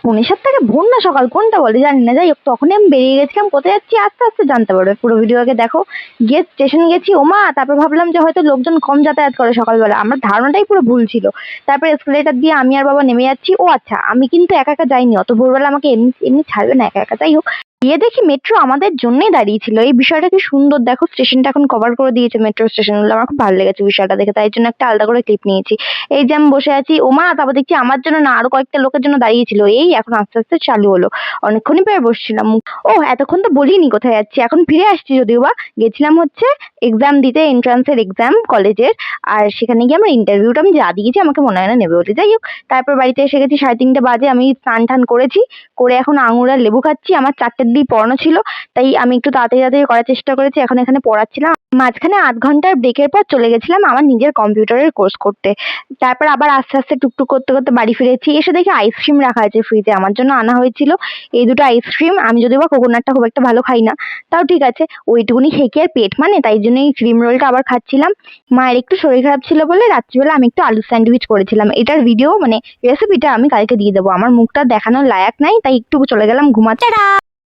উনিশের থেকে ভোর না সকাল কোনটা বলে জানি না। যাই হোক, তখনই আমি বেরিয়ে গেছিলাম। কোথায় যাচ্ছি আস্তে আস্তে জানতে পারবে, পুরো ভিডিওকে দেখো। গিয়ে স্টেশন গেছি, ওমা, তারপর ভাবলাম যে হয়তো লোকজন কম যাতায়াত করে সকালবেলা, আমার ধারণাটাই পুরো ভুল ছিল। তারপর এসকেলেটার দিয়ে আমি আর বাবা নেমে যাচ্ছি। ও আচ্ছা, আমি কিন্তু একা একা যাইনি, অত ভোরবেলা আমাকে এমনি এমনি ছাড়বে না একা একা। যাই হোক, গিয়ে দেখি মেট্রো আমাদের জন্যই দাঁড়িয়েছিল। এই বিষয়টা কি সুন্দর দেখো, স্টেশনটা এখন কভার করে দিয়েছে মেট্রো স্টেশনগুলো। আমার খুব ভালো লেগেছে বিষয়টা দেখে, তাই জন্য একটা আলাদা করে ক্লিপ নিয়েছি। এই যে আমি বসে আছি, ওমা, তারপর দেখছি আমার জন্য না আরো কয়েকটা লোকের জন্য দাঁড়িয়েছিল। এই এখন আস্তে আস্তে চালু হলো, অনেকক্ষণই প্রায় বসছিলাম। ও এতক্ষণ তো বলিনি কোথায় যাচ্ছি, এখন ফিরে আসছি। যদিও বা গেছিলাম হচ্ছে এক্সাম দিতে, এন্ট্রান্সের এক্সাম কলেজের। আর সেখানে গিয়ে আমার ইন্টারভিউটা আমি যা দিয়েছি, আমাকে মনে হয় না নেবে বলে। যাই হোক, তারপর বাড়িতে এসে গেছি 3:30 বাজে। আমি স্নান টান করেছি, করে এখন আঙুর আর লেবু খাচ্ছি। আমার 4টের দিকে পড়ানো ছিল, তাই আমি একটু তাড়াতাড়ি তাড়াতাড়ি করার চেষ্টা করেছি। এখন এখানে পড়াচ্ছিলাম, মাঝখানে 8 ঘন্টার ব্রেকের পর চলে গেছিলাম আমার নিজের কম্পিউটারের কোর্স করতে। তারপর আবার আস্তে আস্তে টুকটুক করতে করতে বাড়ি ফিরেছি। এসে দেখি আইসক্রিম রাখা আছে ফ্রিজে, আমার জন্য আনা হয়েছিল এই দুটো আইসক্রিম। আমি যদিও বা কোকোনাটটা খুব একটা ভালো খাই না, তাও ঠিক আছে, ওইটুকুনি খেয়ে কি আর পেট মানে, তাই জন্য এই ক্রিম রোলটা আবার খাচ্ছিলাম। মায়ের একটু শরীর খারাপ ছিল বলে রাত্রিবেলা আমি একটু আলু স্যান্ডউইচ করেছিলাম। এটার ভিডিও মানে রেসিপিটা আমি কালকে দিয়ে দেবো, আমার মুখটা দেখানোর লায়ক নাই, তাই একটু চলে গেলাম ঘুমাতে।